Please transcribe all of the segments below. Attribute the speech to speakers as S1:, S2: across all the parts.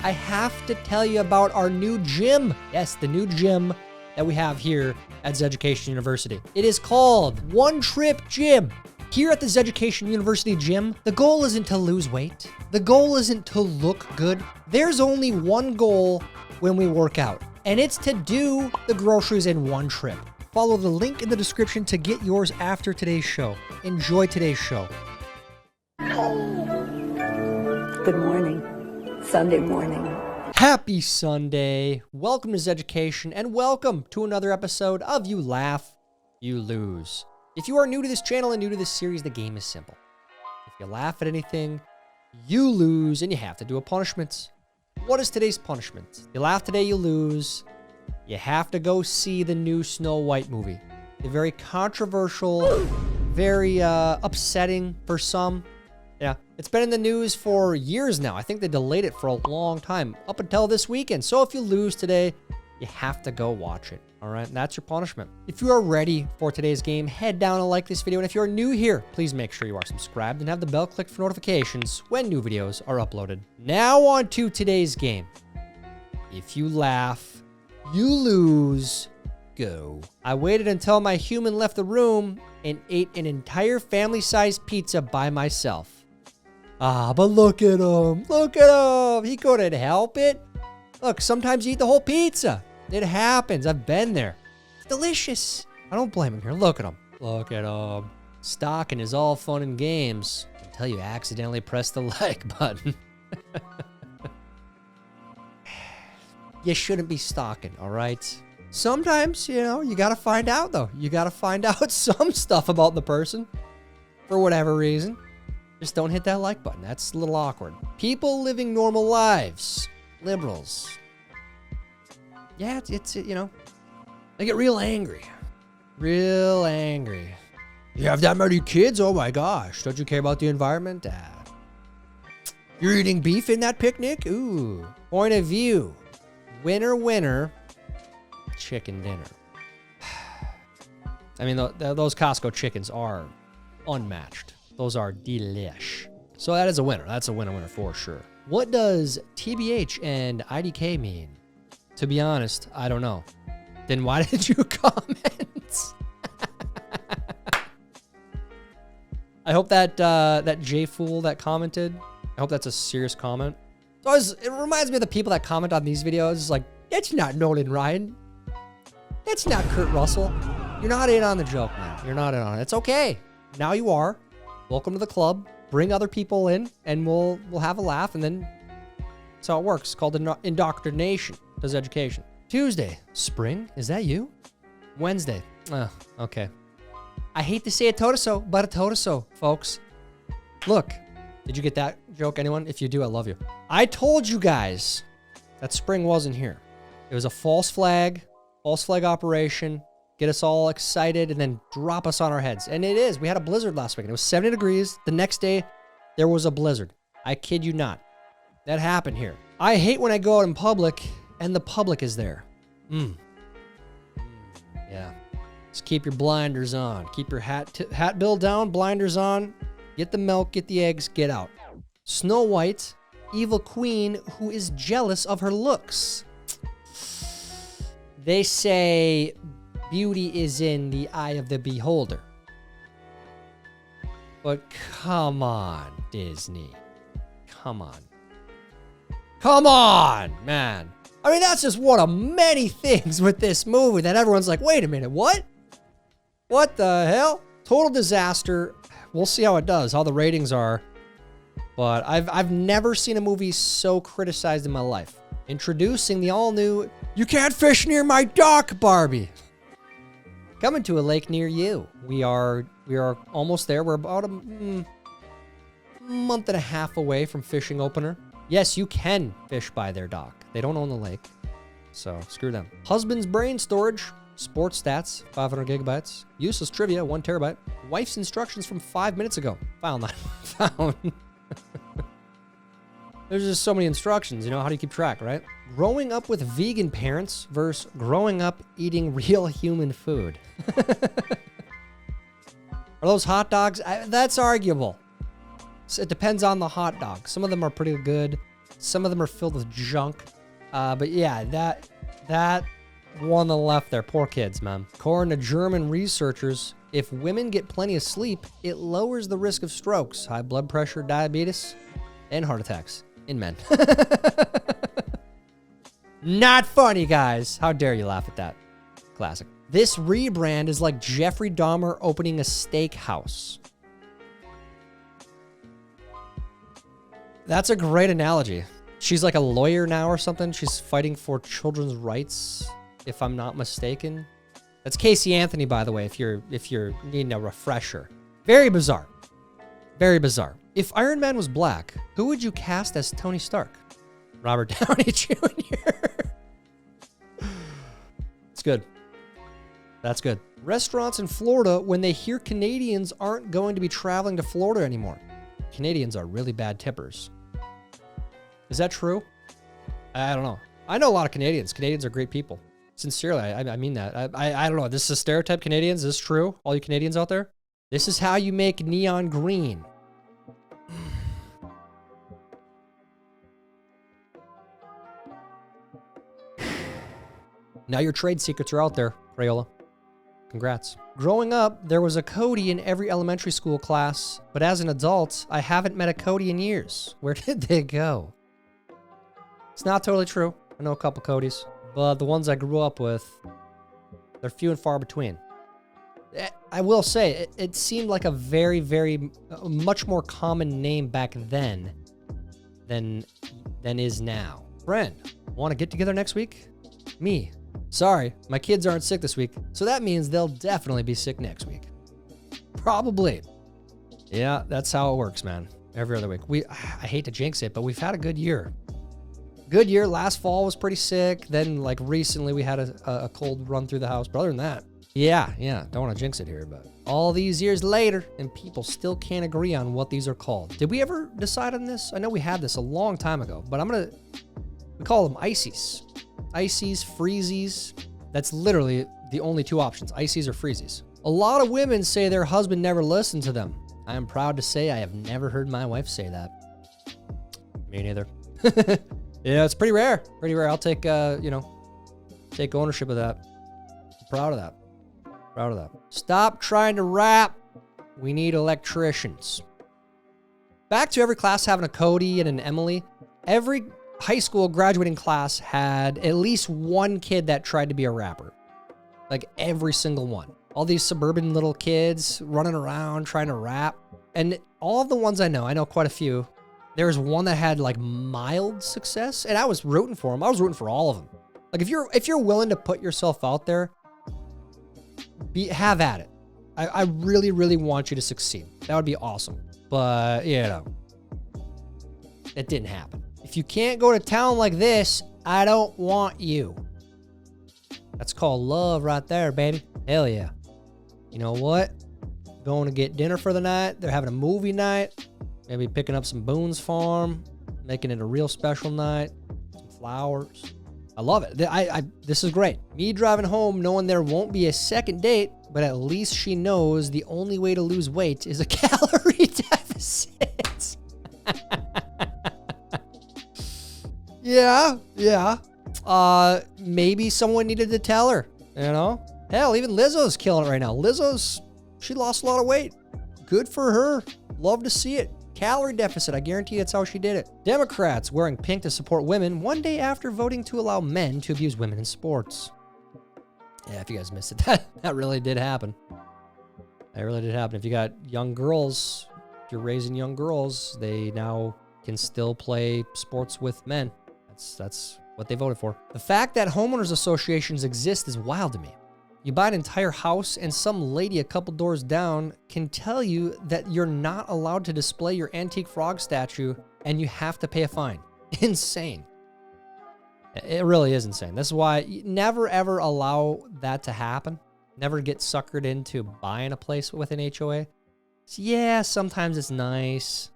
S1: I have to tell you about our new gym. Yes, the new gym that we have here at Zeducation University. It is called One Trip Gym. Here at the Zeducation University gym, the goal isn't to lose weight. The goal isn't to look good. There's only one goal when we work out, and it's to do the groceries in one trip. Follow the link in the description to get yours after today's show. Enjoy today's show.
S2: Good morning. Sunday morning.
S1: Happy Sunday. Welcome to Zeducation, and welcome to another episode of You Laugh, You Lose. If you are new to this channel and new to this series, the game is simple. If you laugh at anything, you lose, and you have to do a punishment. What is today's punishment? You laugh today, you lose. You have to go see the new Snow White movie. A very controversial, very upsetting for some. Yeah, it's been in the news for years now. I think they delayed it for a long time, up until this weekend. So if you lose today, you have to go watch it. All right, and that's your punishment. If you are ready for today's game, head down and like this video. And if you're new here, please make sure you are subscribed and have the bell clicked for notifications when new videos are uploaded. Now on to today's game. If you laugh, you lose. Go. I waited until my human left the room and ate an entire family-sized pizza by myself. Ah, but look at him. Look at him. He couldn't help it. Look, sometimes you eat the whole pizza. It happens. I've been there. It's delicious. I don't blame him here. Look at him. Look at him. Stalking is all fun and games until you accidentally press the like button. You shouldn't be stalking, all right? Sometimes, you know, you got to find out, though. You got to find out some stuff about the person for whatever reason. Just don't hit that like button. That's a little awkward. People living normal lives. Liberals. Yeah, it's you know, they get real angry. Real angry. You have that many kids? Oh my gosh. Don't you care about the environment? You're eating beef in that picnic? Ooh. Point of view. Winner, winner. Chicken dinner. I mean, those Costco chickens are unmatched. Those are delish. So that is a winner. That's a winner for sure. What does TBH and IDK mean? To be honest, I don't know. Then why did you comment? I hope that that J-Fool that commented, I hope that's a serious comment. So it reminds me of the people that comment on these videos. It's like, that's not Nolan Ryan. That's not Kurt Russell. You're not in on the joke, man. You're not in on it. It's okay. Now you are. Welcome to the club. Bring other people in, and we'll have a laugh, and then that's how it works. It's called indoctrination. Does education. Tuesday. Spring? Is that you? Wednesday. Okay. I hate to say a totoso, but a totoso, folks. Look. Did you get that joke, anyone? If you do, I love you. I told you guys that spring wasn't here. It was a false flag operation, get us all excited, and then drop us on our heads. And it is. We had a blizzard last week, and it was 70 degrees. The next day, there was a blizzard. I kid you not. That happened here. I hate when I go out in public, and the public is there. Yeah. Just keep your blinders on. Keep your hat bill down, blinders on. Get the milk, get the eggs, get out. Snow White, evil queen who is jealous of her looks. They say beauty is in the eye of the beholder. But come on, Disney. Come on. Come on, man. I mean, that's just one of many things with this movie that everyone's like, wait a minute, what? What the hell? Total disaster. We'll see how it does, how the ratings are. But I've never seen a movie so criticized in my life. Introducing the all-new, you can't fish near my dock, Barbie. Coming to a lake near you. We are almost there. We're about a month and a half away from fishing opener. Yes, you can fish by their dock. They don't own the lake, so screw them. Husband's brain storage. Sports stats, 500 gigabytes. Useless trivia, 1 terabyte. Wife's instructions from 5 minutes ago. File not found. There's just so many instructions, you know, how do you keep track, right? Growing up with vegan parents versus growing up eating real human food. Are those hot dogs? That's arguable. It depends on the hot dog. Some of them are pretty good. Some of them are filled with junk. But yeah, that one on the left there, poor kids, man. According to German researchers, if women get plenty of sleep, it lowers the risk of strokes, high blood pressure, diabetes, and heart attacks in men. Not funny, guys. How dare you laugh at that? Classic. This rebrand is like Jeffrey Dahmer opening a steakhouse. That's a great analogy. She's like a lawyer now or something. She's fighting for children's rights, if I'm not mistaken. That's Casey Anthony, by the way, if you're needing a refresher. Very bizarre. Very bizarre. If Iron Man was black, who would you cast as Tony Stark? Robert Downey Jr. It's good. That's good. Restaurants in Florida, when they hear Canadians aren't going to be traveling to Florida anymore. Canadians are really bad tippers. Is that true? I don't know. I know a lot of Canadians. Canadians are great people. Sincerely, I mean that. I don't know. This is a stereotype, Canadians. Is this true? All you Canadians out there? This is how you make neon green. Now your trade secrets are out there, Crayola. Congrats. Growing up, there was a Cody in every elementary school class, but as an adult, I haven't met a Cody in years. Where did they go? It's not totally true. I know a couple Codys, but the ones I grew up with, they're few and far between. I will say, it seemed like a much more common name back then than is now. Friend, want to get together next week? Me. Sorry, my kids aren't sick this week, so that means they'll definitely be sick next week. Probably. Yeah, that's how it works, man. Every other week. I hate to jinx it, but we've had a good year. Good year. Last fall was pretty sick. Then, like, recently we had a cold run through the house. But other than that, yeah. Don't want to jinx it here, but all these years later, and people still can't agree on what these are called. Did we ever decide on this? I know we had this a long time ago, but we call them ices. Ices, freezies. That's literally the only two options, ices or freezies. A lot of women say their husband never listened to them. I am proud to say I have never heard my wife say that. Me neither. Yeah, it's pretty rare. Pretty rare. I'll take, take ownership of that. I'm proud of that. Proud of that. Stop trying to rap. We need electricians. Back to every class having a Cody and an Emily. Every high school graduating class had at least one kid that tried to be a rapper. Like every single one. All these suburban little kids running around trying to rap. And all of the ones I know quite a few. There was one that had like mild success, and I was rooting for him. I was rooting for all of them. Like if you're willing to put yourself out there, have at it. I really, really want you to succeed. That would be awesome. But it didn't happen. If you can't go to town like this, I don't want you. That's called love right there, baby. Hell yeah. You know what? Going to get dinner for the night. They're having a movie night. Maybe picking up some Boone's Farm, making it a real special night, some flowers. I love it. This is great. Me driving home knowing there won't be a second date, but at least she knows the only way to lose weight is a calorie deficit. Yeah. Maybe someone needed to tell her, you know? Hell, even Lizzo's killing it right now. She lost a lot of weight. Good for her. Love to see it. Calorie deficit. I guarantee that's how she did it. Democrats wearing pink to support women one day after voting to allow men to abuse women in sports. Yeah, if you guys missed it, that really did happen. That really did happen. If you got young girls, if you're raising young girls, they now can still play sports with men. That's what they voted for. The fact that homeowners associations exist is wild to me. You buy an entire house and some lady a couple doors down can tell you that you're not allowed to display your antique frog statue and you have to pay a fine. Insane. It really is insane. This is why you never ever allow that to happen. Never get suckered into buying a place with an HOA. So yeah, sometimes it's nice.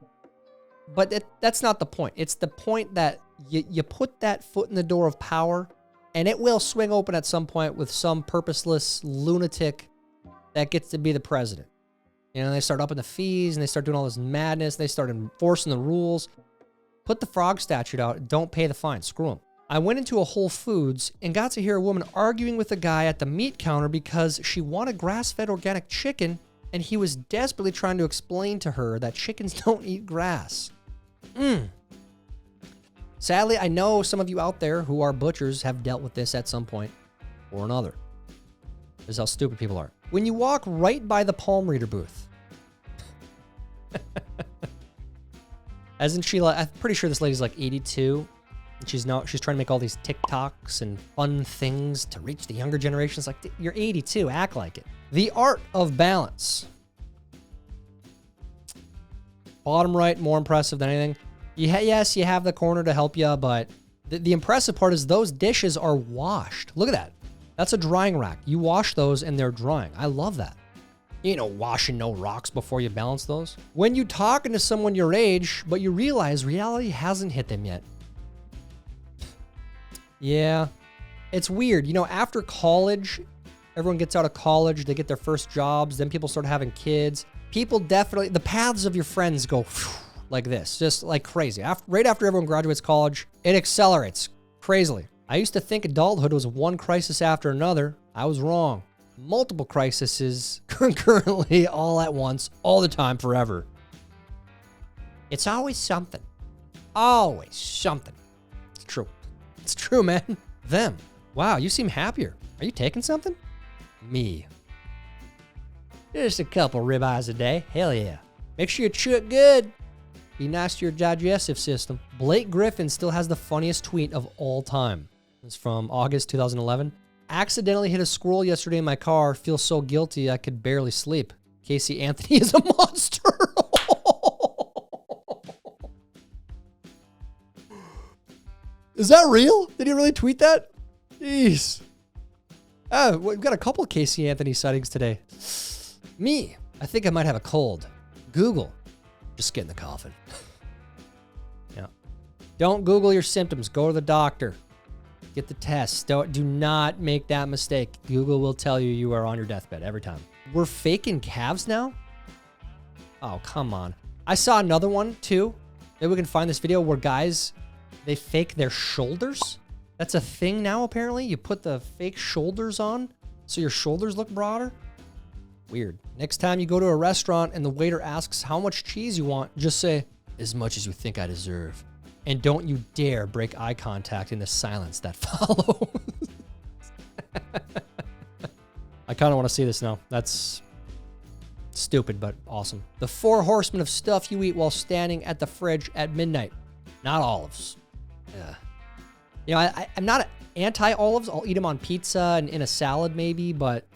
S1: But that's not the point. It's the point that you put that foot in the door of power, and it will swing open at some point with some purposeless lunatic that gets to be the president. You know, they start upping the fees, and they start doing all this madness. They start enforcing the rules. Put the frog statute out and don't pay the fine. Screw them. I went into a Whole Foods and got to hear a woman arguing with a guy at the meat counter because she wanted grass-fed organic chicken, and he was desperately trying to explain to her that chickens don't eat grass. Sadly, I know some of you out there who are butchers have dealt with this at some point or another. This is how stupid people are. When you walk right by the palm reader booth, I'm pretty sure this lady's like 82. And she's trying to make all these TikToks and fun things to reach the younger generations. Like, you're 82, act like it. The art of balance. Bottom right, more impressive than anything. Yes, you have the corner to help you, but the impressive part is those dishes are washed. Look at that. That's a drying rack. You wash those and they're drying. I love that. You know, washing no rocks before you balance those. When you're talking to someone your age, but you realize reality hasn't hit them yet. Yeah, it's weird. You know, after college, everyone gets out of college, they get their first jobs, then people start having kids. People definitely, the paths of your friends go like this, just like crazy. Right after everyone graduates college, it accelerates crazily. I used to think adulthood was one crisis after another. I was wrong. Multiple crises concurrently, all at once, all the time, forever. It's always something. Always something. It's true. It's true, man. Them. Wow, you seem happier. Are you taking something? Me. Just a couple ribeyes a day. Hell yeah. Make sure you chew it good. Be nice to your digestive system. Blake Griffin still has the funniest tweet of all time. It's from August 2011. Accidentally hit a squirrel yesterday in my car. Feel so guilty I could barely sleep. Casey Anthony is a monster. Is that real? Did he really tweet that? Jeez. We've got a couple Casey Anthony sightings today. Me. I think I might have a cold. Google. Just get in the coffin. Yeah. Don't Google your symptoms. Go to the doctor. Get the test. Do not make that mistake. Google will tell you you are on your deathbed every time. We're faking calves now? Oh, come on. I saw another one too. Maybe we can find this video where guys, they fake their shoulders. That's a thing now, apparently. You put the fake shoulders on so your shoulders look broader. Weird. Next time you go to a restaurant and the waiter asks how much cheese you want, just say, as much as you think I deserve. And don't you dare break eye contact in the silence that follows. I kind of want to see this now. That's stupid, but awesome. The 4 horsemen of stuff you eat while standing at the fridge at midnight. Not olives. You know, I'm not anti-olives. I'll eat them on pizza and in a salad maybe, but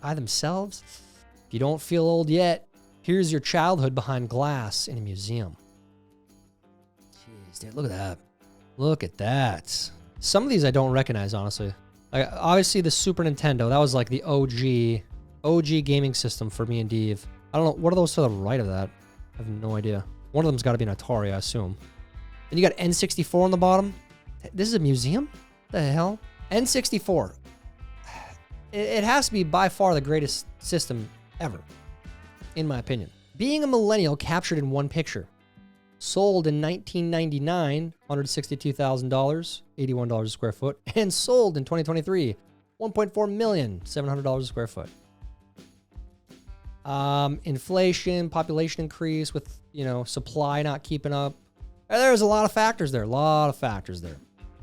S1: by themselves, if you don't feel old yet, here's your childhood behind glass in a museum. Jeez, dude, look at that. Look at that. Some of these I don't recognize, honestly. Like, obviously, the Super Nintendo, that was like the OG gaming system for me and Dave. I don't know. What are those to the right of that? I have no idea. One of them's got to be an Atari, I assume. And you got N64 on the bottom. This is a museum? What the hell? N64. It has to be by far the greatest system ever, in my opinion. Being a millennial captured in one picture. Sold in 1999, $162,000, $81 a square foot. And sold in 2023, $1.4 million, $700 a square foot. Inflation, population increase with, you know, supply not keeping up. There's a lot of factors there,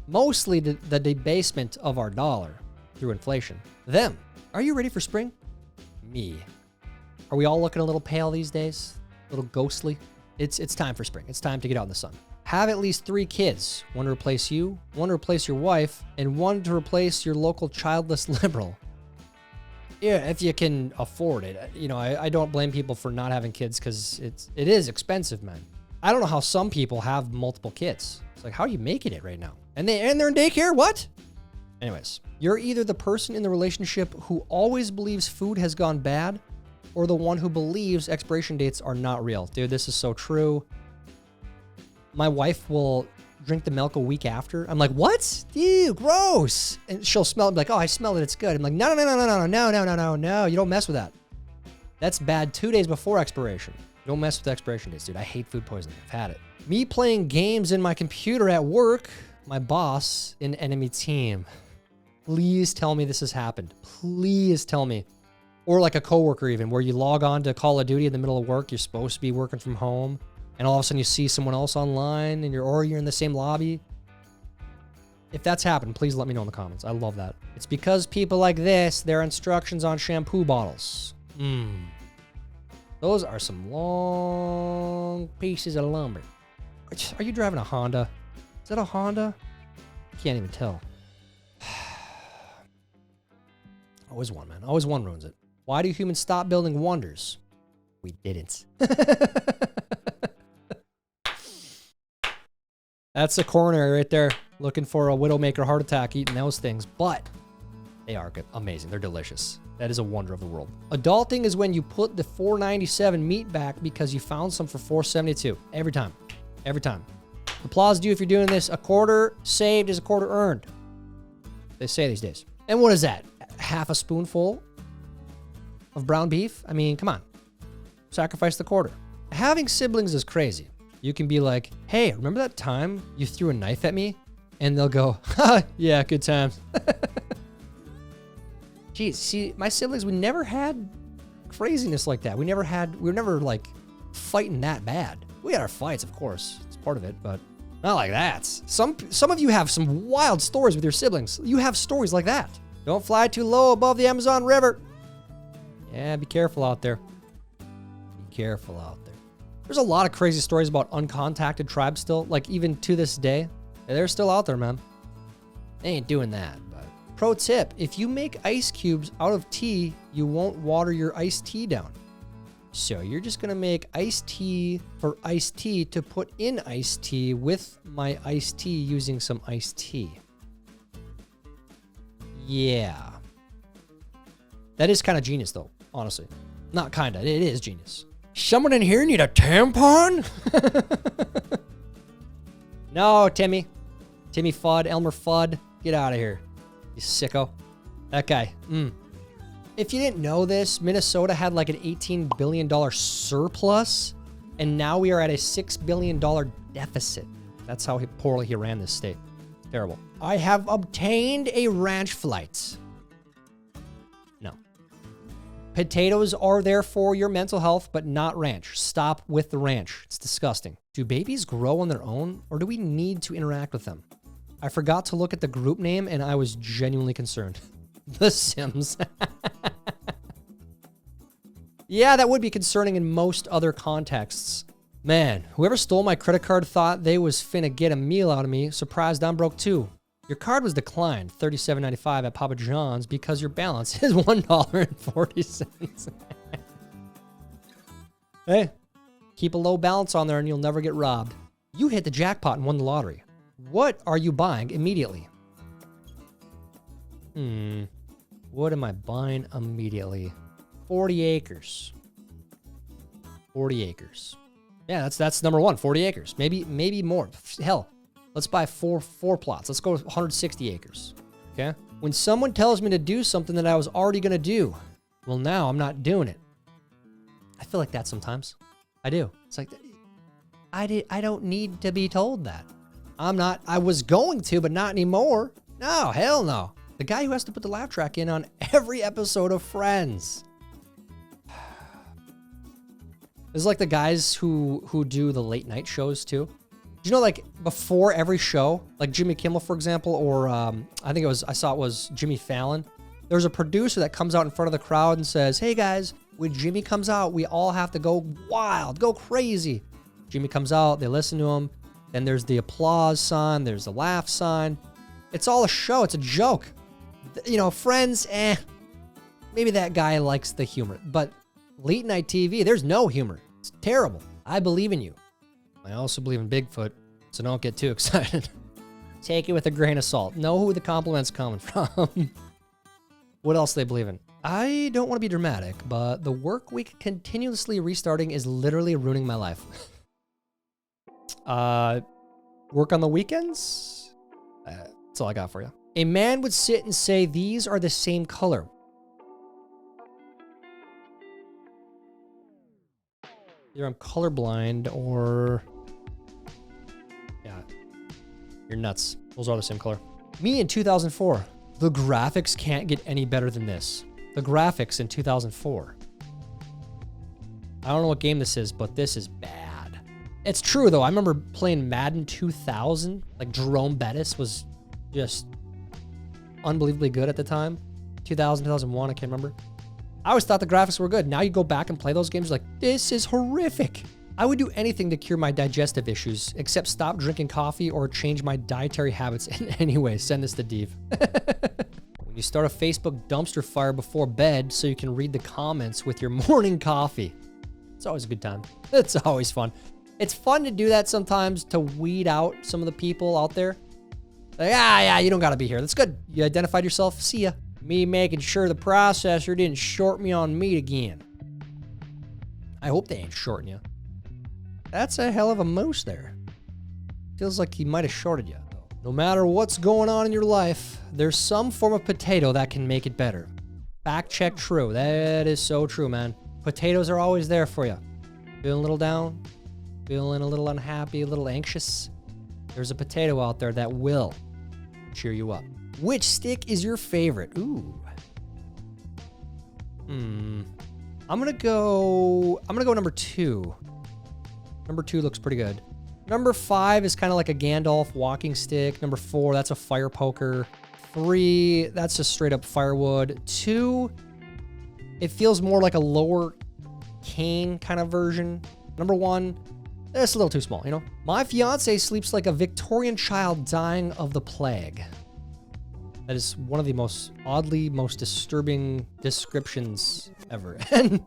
S1: Mostly the debasement of our dollar through inflation. Them. Are you ready for spring? Me. Are we all looking a little pale these days? A little ghostly? It's time for spring. It's time to get out in the sun. Have at least 3 kids. 1 to replace you, 1 to replace your wife, and 1 to replace your local childless liberal. Yeah, if you can afford it. You know, I don't blame people for not having kids because it is expensive, man. I don't know how some people have multiple kids. It's like, how are you making it right now? And they're in daycare? What? Anyways, you're either the person in the relationship who always believes food has gone bad or the one who believes expiration dates are not real. Dude, this is so true. My wife will drink the milk a week after. I'm like, what? Ew, gross. And she'll smell it and be like, oh, I smelled it. It's good. I'm like, no. You don't mess with that. That's bad 2 days before expiration. You don't mess with expiration dates, dude. I hate food poisoning. I've had it. Me playing games in my computer at work, my boss in enemy team. Please tell me this has happened. Please tell me. Or like a coworker even, where you log on to Call of Duty in the middle of work, you're supposed to be working from home, and all of a sudden you see someone else online, and you're in the same lobby. If that's happened, please let me know in the comments. I love that. It's because people like this, their instructions on shampoo bottles. Those are some long pieces of lumber. Are you driving a Honda? Is that a Honda? I can't even tell. Always one, man. Always one ruins it. Why do humans stop building wonders? We didn't. That's a coronary right there. Looking for a Widowmaker heart attack eating those things. But they are good. Amazing. They're delicious. That is a wonder of the world. Adulting is when you put the $4.97 meat back because you found some for $4.72. Every time. Every time. Applause to you if you're doing this. A quarter saved is a quarter earned. They say these days. And what is that? Half a spoonful of brown beef? I mean, come on. Sacrifice the quarter. Having siblings is crazy. You can be like, hey, remember that time you threw a knife at me? And they'll go, ha, yeah, good times. Geez, see, my siblings, we never had craziness like that. We were never like fighting that bad. We had our fights, of course. It's part of it, but not like that. Some of you have some wild stories with your siblings. You have stories like that. Don't fly too low above the Amazon River. Yeah, be careful out there. Be careful out there. There's a lot of crazy stories about uncontacted tribes still. Like even to this day, they're still out there, man. They ain't doing that. But pro tip, if you make ice cubes out of tea, you won't water your iced tea down. So you're just gonna make iced tea for iced tea to put in iced tea with my iced tea using some iced tea. Yeah. That is kind of genius though, honestly. Not kinda, it is genius. Someone in here need a tampon? No, Timmy. Timmy Fudd, Elmer Fudd. Get out of here, you sicko. That guy. If you didn't know this, Minnesota had like an $18 billion surplus, and now we are at a $6 billion deficit. That's how poorly he ran this state. It's terrible. I have obtained a ranch flight. No. Potatoes are there for your mental health, but not ranch. Stop with the ranch. It's disgusting. Do babies grow on their own, or do we need to interact with them? I forgot to look at the group name, and I was genuinely concerned. The Sims. Yeah, that would be concerning in most other contexts. Man, whoever stole my credit card thought they was finna get a meal out of me. Surprised I'm broke too. Your card was declined, $37.95 at Papa John's because your balance is $1.40. Hey, keep a low balance on there and you'll never get robbed. You hit the jackpot and won the lottery. What are you buying immediately? What am I buying immediately? 40 acres. 40 acres. Yeah, that's number one, 40 acres. Maybe more. Hell, let's buy four plots. Let's go 160 acres. Okay? When someone tells me to do something that I was already going to do, well, now I'm not doing it. I feel like that sometimes. I do. It's like, I don't need to be told that. I was going to, but not anymore. No, hell no. The guy who has to put the laugh track in on every episode of Friends. It's like the guys who do the late night shows too. You know, like before every show, like Jimmy Kimmel, for example, or I saw it was Jimmy Fallon. There's a producer that comes out in front of the crowd and says, hey guys, when Jimmy comes out, we all have to go wild, go crazy. Jimmy comes out, they listen to him. Then there's the applause sign, there's the laugh sign. It's all a show, it's a joke. You know, Friends, maybe that guy likes the humor, but late night TV, there's no humor. It's terrible. I believe in you. I also believe in Bigfoot, so don't get too excited. Take it with a grain of salt. Know who the compliment's coming from. What else do they believe in? I don't want to be dramatic, but the work week continuously restarting is literally ruining my life. Work on the weekends? That's all I got for you. A man would sit and say, these are the same color. Either I'm colorblind or You're nuts. Those are the same color. Me in 2004. The graphics can't get any better than this. The graphics in 2004. I don't know what game this is, but this is bad. It's true, though. I remember playing Madden 2000. Like, Jerome Bettis was just unbelievably good at the time. 2000, 2001, I can't remember. I always thought the graphics were good. Now you go back and play those games, you're like, this is horrific. I would do anything to cure my digestive issues, except stop drinking coffee or change my dietary habits in any way. Send this to Dave. When you start a Facebook dumpster fire before bed so you can read the comments with your morning coffee. It's always a good time. It's always fun. It's fun to do that sometimes, to weed out some of the people out there. Like, yeah, you don't gotta be here. That's good. You identified yourself. See ya. Me making sure the processor didn't short me on meat again. I hope they ain't shorting you. That's a hell of a moose there. Feels like he might have shorted you, though. No matter what's going on in your life, there's some form of potato that can make it better. Fact check true. That is so true, man. Potatoes are always there for you. Feeling a little down? Feeling a little unhappy, a little anxious? There's a potato out there that will cheer you up. Which stick is your favorite? Ooh. I'm gonna go number 2. Number 2 looks pretty good. Number 5 is kind of like a Gandalf walking stick. Number 4, that's a fire poker. 3, that's just straight up firewood. 2, it feels more like a lower cane kind of version. Number 1, that's a little too small, you know? My fiance sleeps like a Victorian child dying of the plague. That is one of the most disturbing descriptions ever. And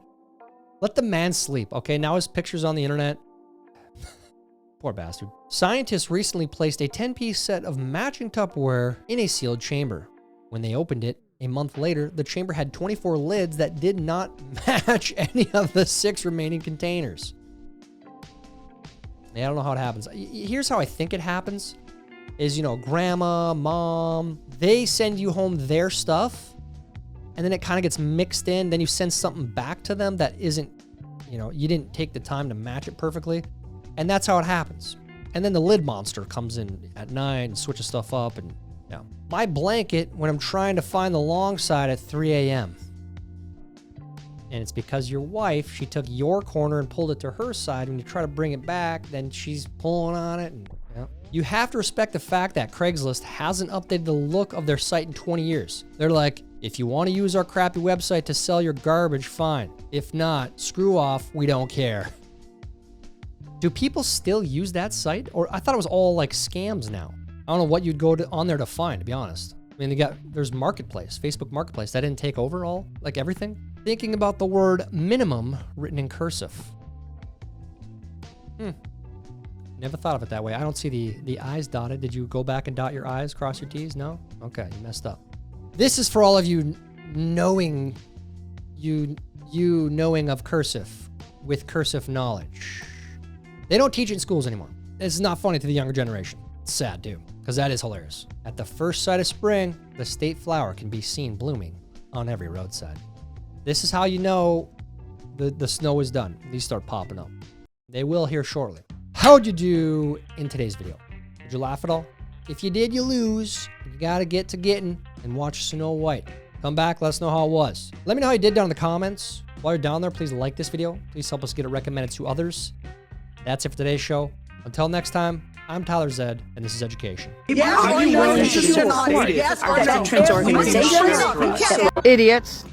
S1: let the man sleep, okay? Now his picture's on the internet. Poor bastard. Scientists recently placed a 10-piece set of matching Tupperware in a sealed chamber. When they opened it, a month later, the chamber had 24 lids that did not match any of the 6 remaining containers. Yeah, I don't know how it happens. Here's how I think it happens. Is, you know, grandma, mom, they send you home their stuff, and then it kind of gets mixed in. Then you send something back to them that isn't, you know, you didn't take the time to match it perfectly. And that's how it happens. And then the lid monster comes in at night and switches stuff up. And yeah, my blanket when I'm trying to find the long side at 3 a.m. And it's because your wife, she took your corner and pulled it to her side. When you try to bring it back, then she's pulling on it. And yeah. You have to respect the fact that Craigslist hasn't updated the look of their site in 20 years. They're like, if you want to use our crappy website to sell your garbage, fine. If not, screw off. We don't care. Do people still use that site? Or I thought it was all like scams now. I don't know what you'd go on there to find, to be honest. I mean, there's Marketplace, Facebook Marketplace. That didn't take over all, like everything. Thinking about the word minimum written in cursive. Never thought of it that way. I don't see the I's dotted. Did you go back and dot your I's, cross your T's? No? Okay, you messed up. This is for all of you knowing of cursive with cursive knowledge. They don't teach it in schools anymore. It's not funny to the younger generation. It's sad, too, because that is hilarious. At the first sight of spring, the state flower can be seen blooming on every roadside. This is how you know the snow is done. These start popping up. They will here shortly. How'd you do in today's video? Did you laugh at all? If you did, you lose. You gotta get to getting and watch Snow White. Come back, let us know how it was. Let me know how you did down in the comments. While you're down there, please like this video. Please help us get it recommended to others. That's it for today's show. Until next time, I'm Tyler Zed, and this is Education.
S3: Yes, or no,
S4: Idiots.